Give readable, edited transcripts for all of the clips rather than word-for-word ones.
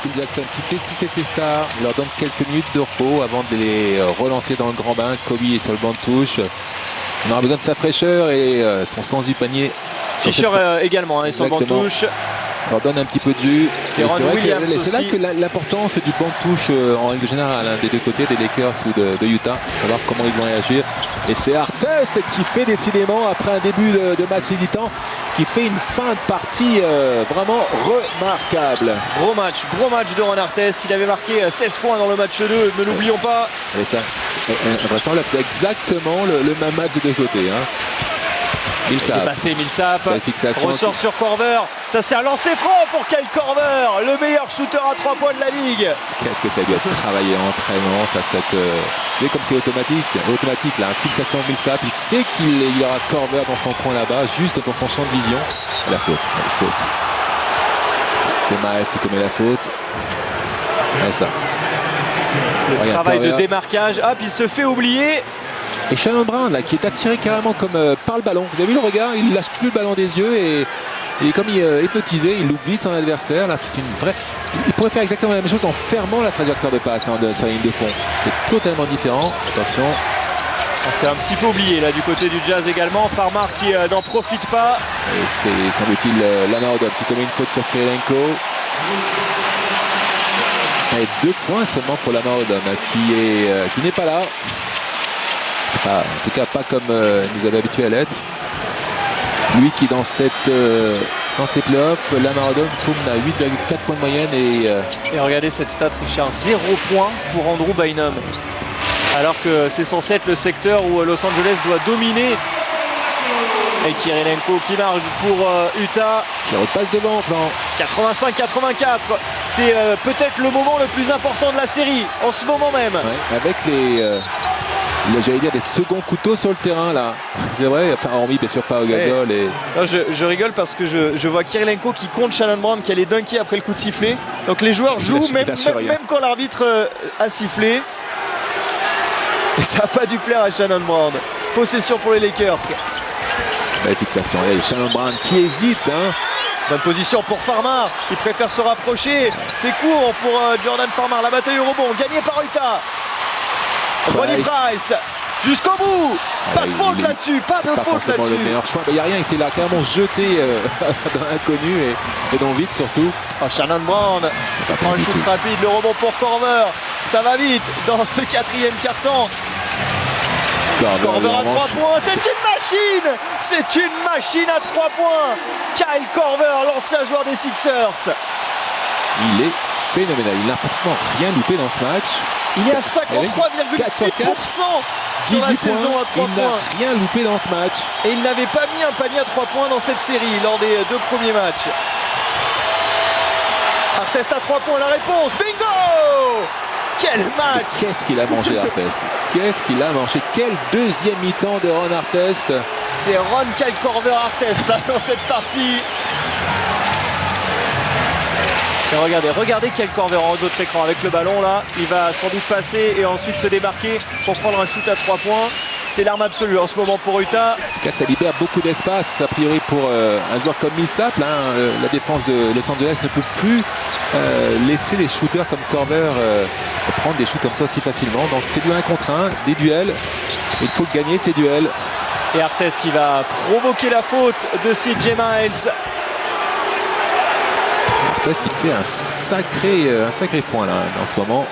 Phil Jackson qui fait souffler ses stars, il leur donne quelques minutes de repos avant de les relancer dans le grand bain. Kobe est sur le banc de touche. On aura besoin de sa fraîcheur et son sens du panier. Fischer également, et son banc de touche. On leur donne un petit peu de jus. C'est là que l'importance du banc de touche en règle générale des deux côtés, des Lakers ou de Utah, savoir comment ils vont réagir. Et c'est Artest qui fait décidément, après un début de match hésitant, qui fait une fin de partie vraiment remarquable. Gros match de Ron Artest. Il avait marqué 16 points dans le match 2, ne l'oublions pas. Et ça, c'est exactement le même match de deux côtés. Millsap ressort sur Korver. Ça c'est un lancer franc pour Kyle Korver, le meilleur shooter à 3 points de la ligue. Qu'est-ce que ça doit travailler en entraînement, ça, comme c'est automatique là, fixation de Millsap, il sait qu'il y aura Korver dans son coin là-bas, juste dans son champ de vision. La faute. C'est Miles qui commet la faute. Et ça. Le travail de démarquage. Hop, il se fait oublier. Et Shannon Brown là, qui est attiré carrément comme par le ballon. Vous avez vu le regard, il ne lâche plus le ballon des yeux et comme il est hypnotisé, il oublie son adversaire. Là, c'est une vraie. Il pourrait faire exactement la même chose en fermant la trajectoire de passe sur la ligne de fond. C'est totalement différent. Attention. On s'est un petit peu oublié là du côté du Jazz également. Farmar qui n'en profite pas. Et c'est semble-t-il Lamar Odom qui commet une faute sur Kirilenko. Et 2 points seulement pour Lamar Odom qui n'est pas là. Enfin, en tout cas pas comme nous avait habitué à l'être. Lui qui dans ces playoffs, Lamar Odom tourne à 8,4 points de moyenne et regardez cette stat, Richard, 0 points pour Andrew Bynum. Alors que c'est censé être le secteur où Los Angeles doit dominer. Et Kirilenko qui marche pour Utah. Qui repasse devant, flanc. 85-84. C'est peut-être le moment le plus important de la série en ce moment même. Ouais, avec j'allais dire des seconds couteaux sur le terrain là. C'est vrai, enfin hormis bien sûr pas au gazole. Non, je rigole parce que je vois Kirilenko qui compte Shannon Brown qui allait dunker après le coup de sifflet. Donc les joueurs jouent même quand l'arbitre a sifflé. Et ça n'a pas dû plaire à Shannon Brown. Possession pour les Lakers. Belle fixation. Et Shannon Brown qui hésite. Bonne position pour Farmar. Il préfère se rapprocher. C'est court pour Jordan Farmar. La bataille au rebond. Gagnée par Utah. Ronnie Price jusqu'au bout. Pas de faute là-dessus. Pas de faute là-dessus. Le meilleur choix. Il n'y a rien. Il s'est là carrément jeté dans l'inconnu et dans vite surtout. Shannon Brown prend le shoot rapide. Le rebond pour Korver. Ça va vite dans ce 4e quart-temps. Korver à 3 points. C'est une machine. C'est une machine à 3 points. Kyle Korver, l'ancien joueur des Sixers. Il est phénoménal. Il n'a pratiquement rien loupé dans ce match. Il est à 53,6% sur la saison à 3 points. Il n'a rien loupé dans ce match. Et il n'avait pas mis un panier à 3 points dans cette série lors des 2 premiers matchs. Artest à 3 points, la réponse. Bingo! Quel match! Qu'est-ce qu'il a mangé Artest? Qu'est-ce qu'il a mangé? Quel deuxième mi-temps de Ron Artest? C'est Ron Kyle Korver Artest là dans cette partie. Et regardez Kyle Korver en haut de votre écran avec le ballon là. Il va sans doute passer et ensuite se débarquer pour prendre un shoot à 3 points. C'est l'arme absolue en ce moment pour Utah. En tout cas, ça libère beaucoup d'espace, a priori, pour un joueur comme Millsap. La défense de Los Angeles ne peut plus laisser les shooters comme Korver prendre des shoots comme ça aussi facilement. Donc c'est du 1 contre 1, des duels. Il faut gagner ces duels. Et Artest qui va provoquer la faute de CJ Miles. Artest, il fait un sacré point là en ce moment.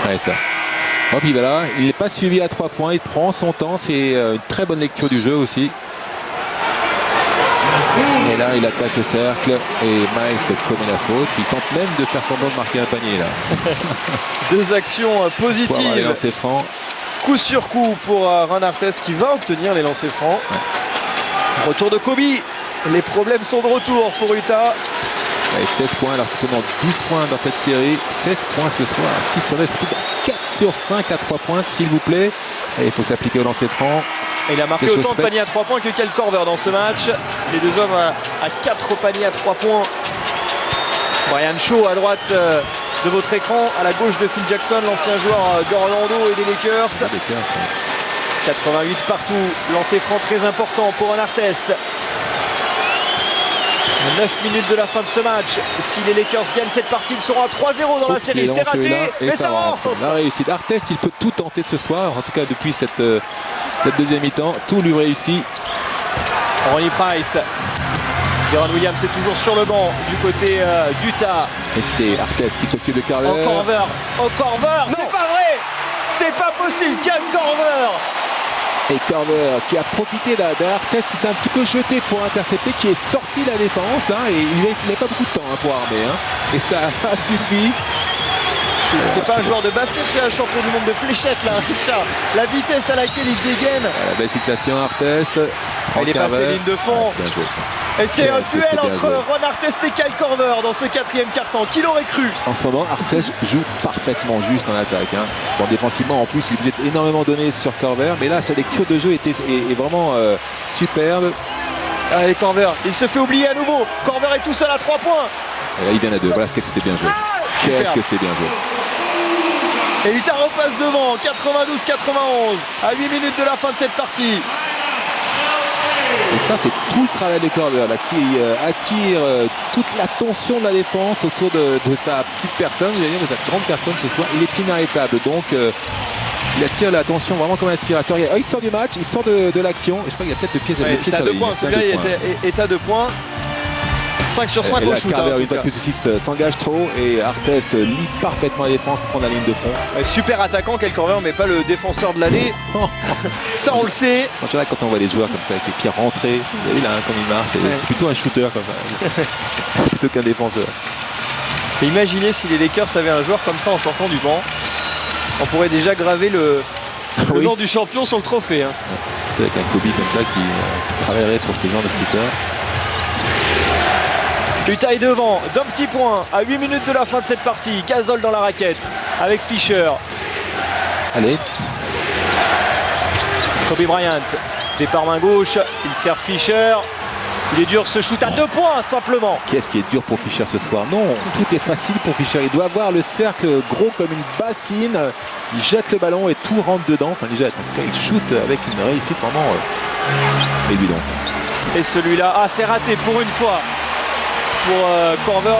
Allez, ça. Hop, il va là. Il n'est pas suivi à 3 points. Il prend son temps. C'est une très bonne lecture du jeu aussi. Et là, il attaque le cercle et Miles commet la faute. Il tente même de faire semblant de marquer un panier là. 2 actions positives. Les lancers francs. Coup sur coup pour Ron Artest qui va obtenir les lancers francs. Ouais. Retour de Kobe. Les problèmes sont de retour pour Utah. Et 16 points alors qu'il tourne 12 points dans cette série. 16 points ce soir. 6 sur 9, surtout 4 sur 5 à 3 points s'il vous plaît. Et il faut s'appliquer au lancer franc. Et il a marqué autant de paniers à 3 points que Kyle Korver dans ce match. Les deux hommes à 4 paniers à 3 points. Brian Shaw à droite de votre écran. À la gauche de Phil Jackson, l'ancien joueur d'Orlando et des Lakers. 88 partout. Lancer franc très important pour un Artest. 9 minutes de la fin de ce match. Si les Lakers gagnent cette partie, ils seront à 3-0 dans la série. C'est raté, mais ça rentre. La réussite. Artest, il peut tout tenter ce soir. En tout cas, depuis cette deuxième mi-temps, tout lui réussit. Ronnie Price. Deron Williams est toujours sur le banc du côté d'Utah. Et c'est Artest qui s'occupe de Korver. Korver, c'est pas vrai. C'est pas possible. Kyle Korver. Et Korver qui a profité d'un Artest qui s'est un petit peu jeté pour intercepter, qui est sorti de la défense là, et il n'a pas beaucoup de temps pour armer. Et ça a suffi. C'est pas un joueur de basket, c'est un champion du monde de fléchettes là, Richard. La vitesse à laquelle il dégaine. La belle fixation Artest. Il est passé ligne de fond. Bien joué, ça. Et c'est un duel entre Ron Artest et Kyle Korver dans ce quatrième quart-temps. Qui l'aurait cru? En ce moment, Artest joue parfaitement juste en attaque. Bon, défensivement, en plus, il est obligé d'énormément donner sur Korver. Mais là, sa lecture de jeu est vraiment superbe. Allez, Korver, il se fait oublier à nouveau. Korver est tout seul à 3 points. Et là, il vient à 2. Voilà, qu'est-ce que c'est bien joué. Qu'est-ce que c'est bien joué. Et Utah repasse devant, 92-91, à 8 minutes de la fin de cette partie. Et ça, c'est tout le travail de Korver là, qui attire toute l'attention de la défense autour de sa petite personne, je vais dire de sa grande personne ce soir. Il est inarrêtable, donc il attire l'attention vraiment comme un aspirateur. Il sort du match, il sort de l'action. Et je crois qu'il y a peut-être le pied sur le points. Celui-là est à 2 points. 5 sur 5 au shoot. Korver, une fois de plus aussi, s'engage trop et Artest lit parfaitement la défense pour prendre la ligne de fond. Super attaquant, Kyle Korver, mais pas le défenseur de l'année. Ça, on le sait. Quand on voit des joueurs comme ça avec les pieds rentrés, vous avez là comme il marche, c'est plutôt un shooter comme ça, plutôt qu'un défenseur. Et imaginez si les Lakers avaient un joueur comme ça en sortant du banc, on pourrait déjà graver le nom du champion sur le trophée. Surtout avec un Kobe comme ça qui travaillerait pour ce genre de shooter. Utah est devant d'un petit point à 8 minutes de la fin de cette partie. Gasol dans la raquette avec Fisher. Allez. Kobe Bryant, départ main gauche, il sert Fisher. Il est dur ce shoot à 2 points simplement. Qu'est-ce qui est dur pour Fisher ce soir? Non, tout est facile pour Fisher. Il doit avoir le cercle gros comme une bassine. Il jette le ballon et tout rentre dedans. Enfin, il jette. En tout cas, il shoot avec une réussite vraiment évidente. Et celui-là, c'est raté pour une fois. Pour Korver,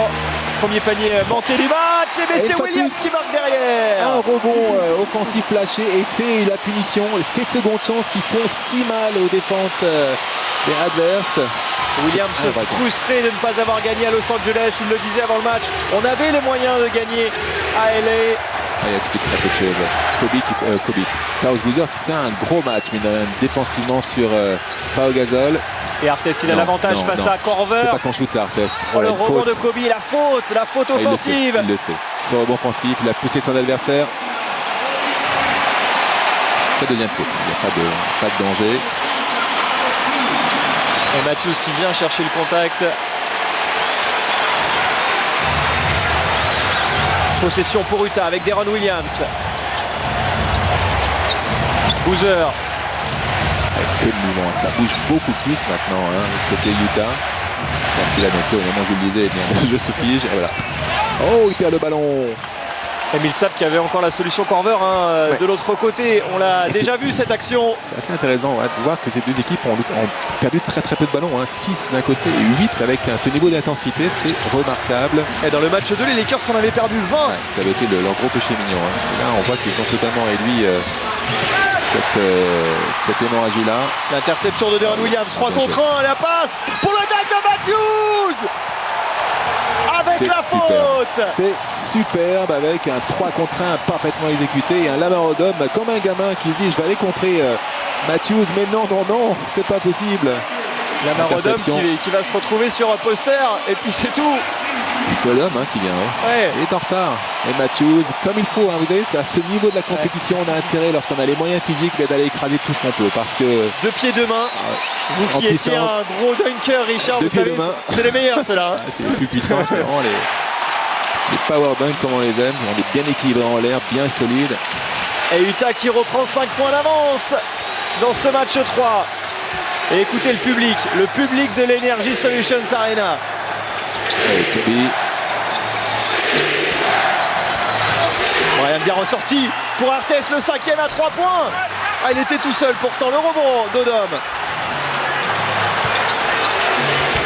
premier panier manqué du match, et c'est Williams qui marque derrière. Un rebond offensif lâché et c'est la punition, ces secondes chances qui font si mal aux défenses des adverses. Williams frustré de ne pas avoir gagné à Los Angeles, il le disait avant le match, on avait les moyens de gagner à LA. Il y a très peu de choses. Klaus Boozer qui fait un gros match, mais défensivement sur Pau Gasol. Et Artest, il a l'avantage face à Korver. C'est pas son shoot, c'est Artest. Le rebond de Kobe, la faute offensive. Il le sait. Ce rebond offensif, il a poussé son adversaire. Ça devient faute. Il n'y a pas de danger. Et Matthews qui vient chercher le contact. Possession pour Utah avec Deron Williams. Boozer. Que de mouvement, ça bouge beaucoup plus maintenant côté Utah. Même si là bien sûr au moment où je le disais, le jeu se fige. Et voilà. Oh, il perd le ballon. Et Millsap qui avait encore la solution Korver de l'autre côté. On l'a déjà vu cette action. C'est assez intéressant de voir que ces deux équipes ont perdu très peu de ballons. 6 d'un côté et 8 avec ce niveau d'intensité. C'est remarquable. Et dans le match 2, les Lakers en avaient perdu 20. Ça avait été leur gros péché mignon. Et là on voit qu'ils ont totalement réduit cette hémorragie-là. L'interception de Deron Williams, 3 contre 1, la passe pour le dunk de Matthews avec la faute. C'est superbe avec un 3 contre 1 parfaitement exécuté et un Lamar Odom comme un gamin qui se dit je vais aller contrer Matthews, mais non, c'est pas possible. Lamar Odom qui va se retrouver sur un poster et puis c'est tout. C'est Odom qui vient. Il est en retard. Et Matthews, comme il faut, vous savez, c'est à ce niveau de la compétition, on a intérêt, lorsqu'on a les moyens physiques, d'aller écraser tout ce qu'on peut. Parce que 2 pieds 2 mains. Vous qui étiez un gros dunker, Richard, vous savez, c'est les meilleurs ceux-là. C'est les plus puissants, c'est vraiment les power dunk comme on les aime. On est bien équilibré en l'air, bien solide. Et Utah qui reprend 5 points d'avance dans ce match 3. Et écoutez le public de l'Energy Solutions Arena. Et Kobe. Bryant bien ressorti pour Artest, le 5e à 3 points. Il était tout seul pourtant, le rebond d'Odom.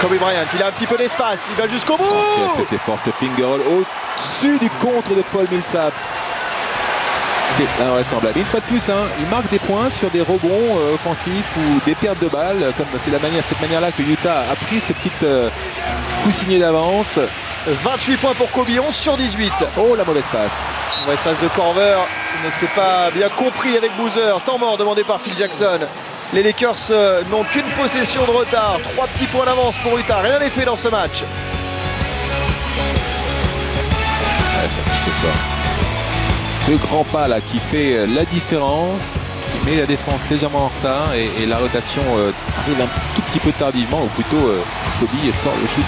Kobe Bryant, il a un petit peu d'espace, il va jusqu'au bout. Est-ce que c'est fort ce finger roll au-dessus du contre de Paul Millsap? C'est invraisemblable. Une fois de plus, il marque des points sur des rebonds offensifs ou des pertes de balles. Comme c'est cette manière-là que Utah a pris ce petit coussinet d'avance. 28 points pour Kobe, 11 sur 18. Oh, la mauvaise passe. Mauvaise passe de Korver. Il ne s'est pas bien compris avec Boozer. Temps mort demandé par Phil Jackson. Les Lakers n'ont qu'une possession de retard. 3 petits points d'avance pour Utah. Rien n'est fait dans ce match. Ça touche fort. Ce grand pas là qui fait la différence, qui met la défense légèrement en retard et la rotation arrive un tout petit peu tardivement, ou plutôt Kobe sort le shoot.